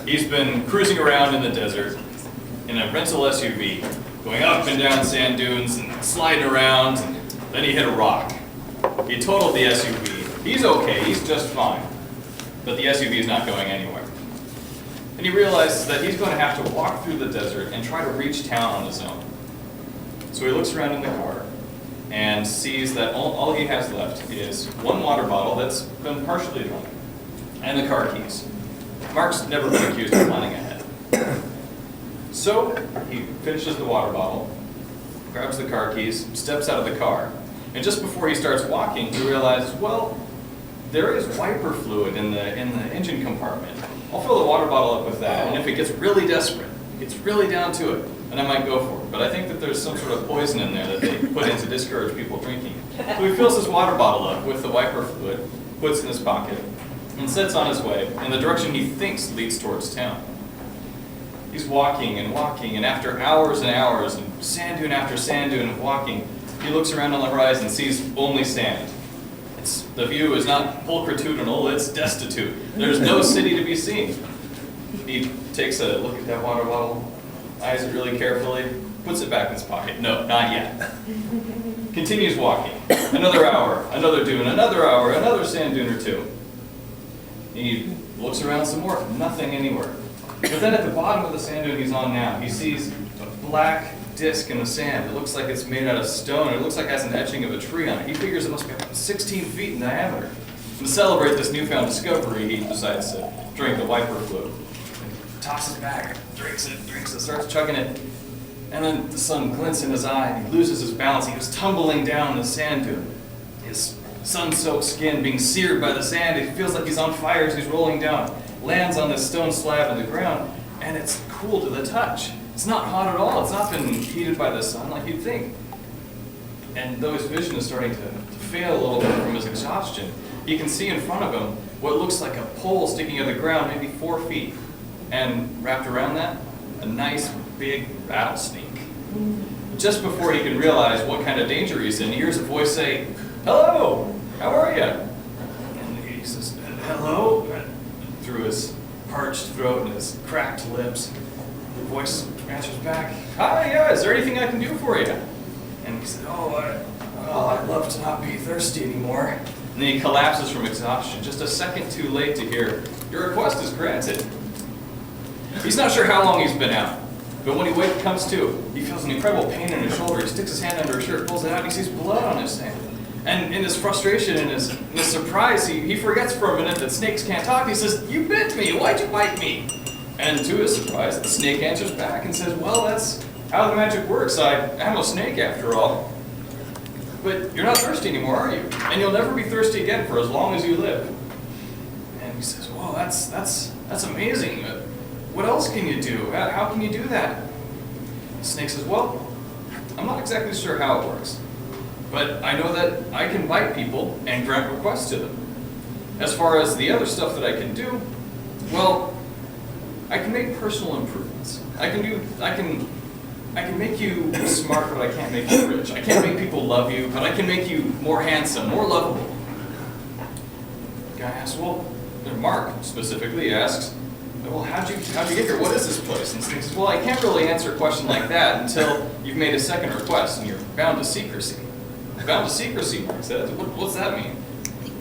He's been cruising around in the desert in a rental SUV, going up and down sand dunes and sliding around, and then he hit a rock. He totaled the SUV. He's okay, he's just fine, but the SUV is not going anywhere. And he realizes that he's going to have to walk through the desert and try to reach town on his own. So he looks around in the car and sees that all he has left is one water bottle that's been partially drunk and the car keys. Mark's never been accused of planning ahead. So he finishes the water bottle, grabs the car keys, steps out of the car, and just before he starts walking, he realizes, well, there is wiper fluid in the engine compartment. I'll fill the water bottle up with that, and if it gets really desperate, gets really down to it, then I might go for it. But I think that there's some sort of poison in there that they put in to discourage people drinking. So he fills his water bottle up with the wiper fluid, puts it in his pocket, and sets on his way in the direction he thinks leads towards town. He's walking, and after hours and hours, and sand dune after sand dune of walking, he looks around on the horizon and sees only sand. The view is not pulchritudinal, it's destitute. There's no city to be seen. He takes a look at that water bottle, eyes it really carefully, puts it back in his pocket. No, not yet. Continues walking. Another hour, another dune, another hour, another sand dune or two. He looks around some more, nothing anywhere. But then at the bottom of the sand dune he's on now, he sees a black disc in the sand. It looks like it's made out of stone. It looks like it has an etching of a tree on it. He figures it must be about 16 feet in diameter. And to celebrate this newfound discovery, he decides to drink the wiper fluid. Tosses it back, drinks it, starts chugging it. And then the sun glints in his eye, and he loses his balance. He goes tumbling down the sand dune. His sun-soaked skin being seared by the sand. He feels like he's on fire as he's rolling down. Lands on this stone slab in the ground, and it's cool to the touch. It's not hot at all. It's not been heated by the sun like you'd think. And though his vision is starting to fail a little bit from his exhaustion, he can see in front of him what looks like a pole sticking out of the ground, maybe 4 feet. And wrapped around that, a nice big rattlesnake. Just before he can realize what kind of danger he's in, he hears a voice say, "Hello, how are you?" And he says, "Hello?" Through his parched throat and his cracked lips. The voice answers back, "Hi, yeah, is there anything I can do for you?" And he said, I'd love to not be thirsty anymore." And then he collapses from exhaustion, just a second too late to hear, "Your request is granted." He's not sure how long he's been out, but when he comes to, he feels an incredible pain in his shoulder. He sticks his hand under his shirt, pulls it out, and he sees blood on his hand. And in his frustration and his surprise, he forgets for a minute that snakes can't talk. He says, "You bit me, why'd you bite me?" And to his surprise, the snake answers back and says, "Well, that's how the magic works. I am a snake after all. But you're not thirsty anymore, are you? And you'll never be thirsty again for as long as you live." And he says, "Well, that's amazing. What else can you do? How can you do that?" The snake says, "Well, I'm not exactly sure how it works, but I know that I can bite people and grant requests to them. As far as the other stuff that I can do, well, I can make personal improvements. I can make you smart, but I can't make you rich. I can't make people love you, but I can make you more handsome, more lovable." The guy asks, Mark specifically asks, "Well, how'd you get here? What is this place?" And Snake says, "Well, I can't really answer a question like that until you've made a second request, and you're bound to secrecy." "Bound to secrecy," Mark says. What's that mean?"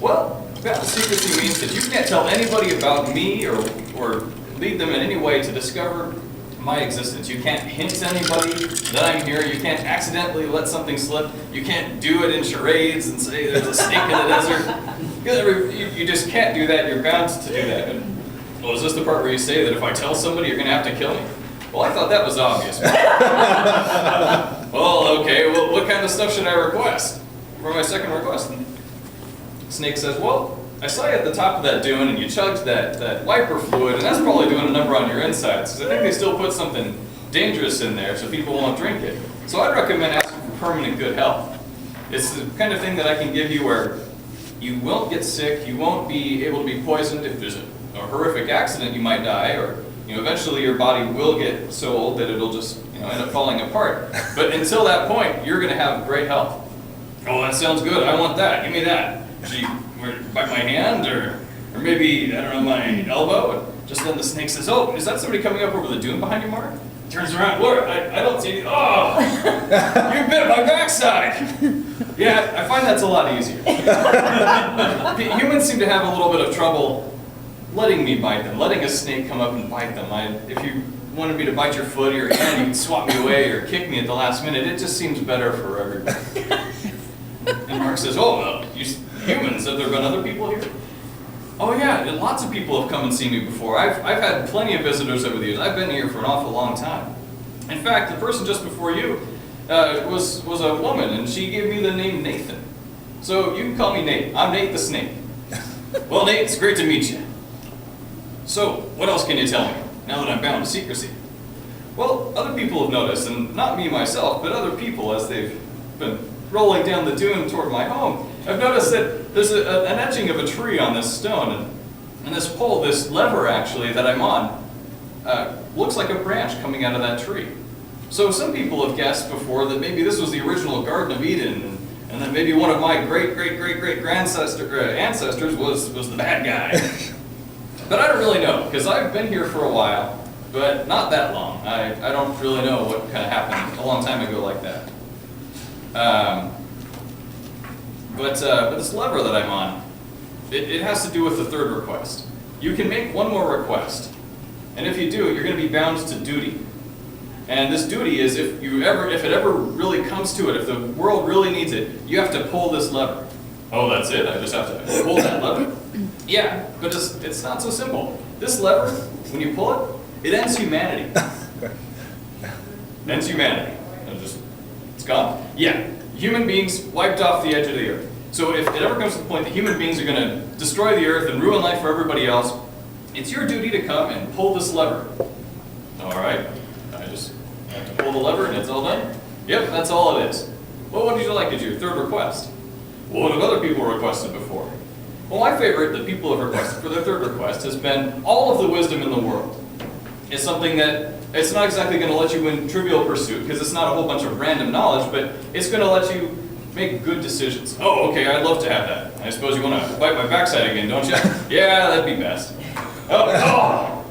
"Well, bound to secrecy means that you can't tell anybody about me or lead them in any way to discover my existence. You can't hint to anybody that I'm here. You can't accidentally let something slip. You can't do it in charades and say there's a snake in the desert. You just can't do that. You're bound to do that." And, "Well, is this the part where you say that if I tell somebody, you're going to have to kill me?" "Well, I thought that was obvious." "Well, okay, well, what kind of stuff should I request for my second request?" And Snake says, "Well, I saw you at the top of that dune and you chugged that wiper fluid, and that's probably doing a number on your insides, because I think they still put something dangerous in there so people won't drink it. So I'd recommend asking for permanent good health. It's the kind of thing that I can give you where you won't get sick, you won't be able to be poisoned. If there's a horrific accident, you might die, or eventually your body will get so old that it'll just end up falling apart. But until that point, you're going to have great health." "Oh, that sounds good. I want that. Give me that." She bite my hand, or maybe, I don't know, my elbow. Just then the snake says, "Oh, is that somebody coming up over the dune behind you, Mark?" Turns around, look, I don't see any. Oh, you bit my backside. Yeah, I find that's a lot easier. Humans seem to have a little bit of trouble letting me bite them, letting a snake come up and bite them. If you wanted me to bite your foot or your hand, you'd swat me away or kick me at the last minute. It just seems better for everybody. And Mark says, "Oh, well, you humans, have there been other people here?" "Oh yeah, lots of people have come and seen me before. I've had plenty of visitors over the years. I've been here for an awful long time. In fact, the person just before you was a woman, and she gave me the name Nathan. So you can call me Nate. I'm Nate the Snake." "Well, Nate, it's great to meet you. So, what else can you tell me, now that I'm bound to secrecy?" "Well, other people have noticed, and not me myself, but other people as they've been rolling down the dune toward my home, I've noticed that there's an etching of a tree on this stone, and this pole, this lever actually that I'm on, looks like a branch coming out of that tree. So some people have guessed before that maybe this was the original Garden of Eden, and that maybe one of my ancestors was the bad guy. But I don't really know, because I've been here for a while, but not that long. I don't really know what kind of happened a long time ago like that. But this lever that I'm on, it has to do with the third request. You can make one more request, and if you do, you're going to be bound to duty. And this duty is if it ever really comes to it, if the world really needs it, you have to pull this lever." "Oh, that's it? I just have to pull that lever?" "Yeah, but it's not so simple. This lever, when you pull it, it ends humanity." Ends humanity. It's gone. Yeah, human beings wiped off the edge of the earth. So if it ever comes to the point that human beings are going to destroy the earth and ruin life for everybody else, it's your duty to come and pull this lever. "All right, I just have to pull the lever and it's all done?" "Yep, that's all it is." "Well, what would you like as your third request?" "Well, what have other people requested before?" "Well, my favorite that people have requested for their third request has been all of the wisdom in the world. It's something that it's not exactly going to let you win Trivial Pursuit, because it's not a whole bunch of random knowledge, but it's going to let you make good decisions." "Oh, okay, I'd love to have that. I suppose you want to bite my backside again, don't you?" "Yeah, that'd be best." Oh.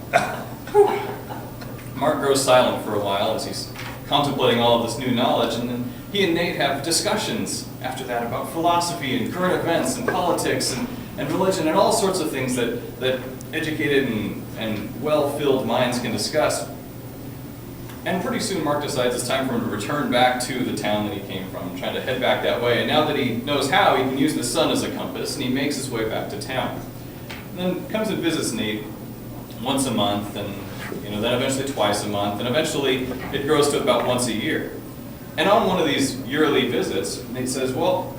Mark grows silent for a while as he's contemplating all of this new knowledge, and then he and Nate have discussions after that about philosophy and current events and politics and religion and all sorts of things that educated and well-filled minds can discuss. And pretty soon Mark decides it's time for him to return back to the town that he came from, trying to head back that way. And now that he knows how, he can use the sun as a compass, and he makes his way back to town. And then comes and visits Nate once a month, and then eventually twice a month, and eventually it grows to about once a year. And on one of these yearly visits, Nate says, "Well,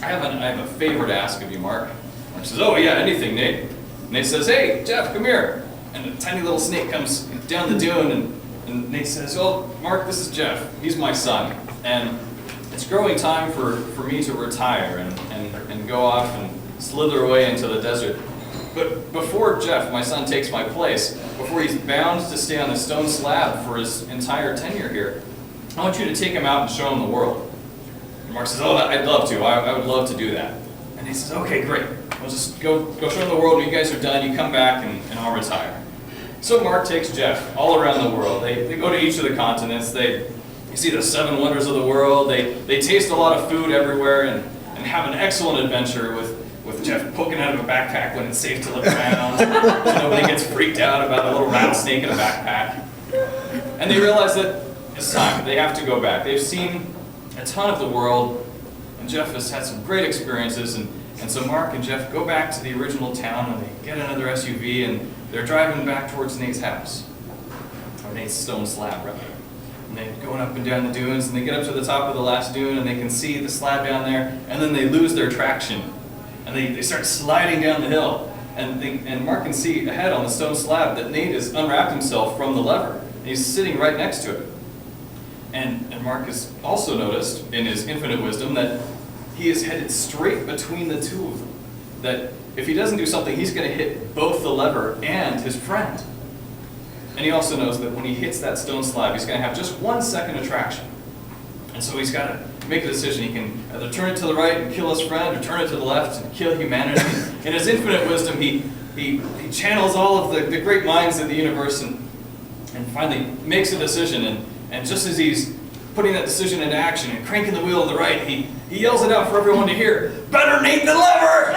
I have a favor to ask of you, Mark." Mark says, "Oh yeah, anything, Nate." Nate says, "Hey, Jeff, come here." And a tiny little snake comes down the dune, and Nate says, "Well, Mark, this is Jeff. He's my son. And it's growing time for me to retire and go off and slither away into the desert. But before Jeff, my son, takes my place, before he's bound to stay on the stone slab for his entire tenure here, I want you to take him out and show him the world." And Mark says, "Oh, I'd love to. I would love to do that." And he says, "Okay, great. We'll just go show him the world. When you guys are done, you come back and I'll retire." So Mark takes Jeff all around the world. They go to each of the continents. They see the 7 wonders of the world. They taste a lot of food everywhere and have an excellent adventure with Jeff poking out of a backpack when it's safe to look around. So nobody gets freaked out about a little rattlesnake in a backpack. And they realize that it's time. They have to go back. They've seen a ton of the world, and Jeff has had some great experiences. And so Mark and Jeff go back to the original town, and they get another SUV, and they're driving back towards Nate's house. Or Nate's stone slab, rather. And they're going up and down the dunes, and they get up to the top of the last dune, and they can see the slab down there, and then they lose their traction. And they start sliding down the hill. And Mark can see ahead on the stone slab that Nate has unwrapped himself from the lever. And he's sitting right next to it. And Mark has also noticed, in his infinite wisdom, that he is headed straight between the two of them. That if he doesn't do something, he's going to hit both the lever and his friend. And he also knows that when he hits that stone slab, he's going to have just 1 second of traction. And so he's got to make a decision. He can either turn it to the right and kill his friend, or turn it to the left and kill humanity. In his infinite wisdom, he he channels all of the great minds of the universe and finally makes a decision. And just as he's putting that decision into action and cranking the wheel to the right, he yells it out for everyone to hear, "Better Nate than Lever!"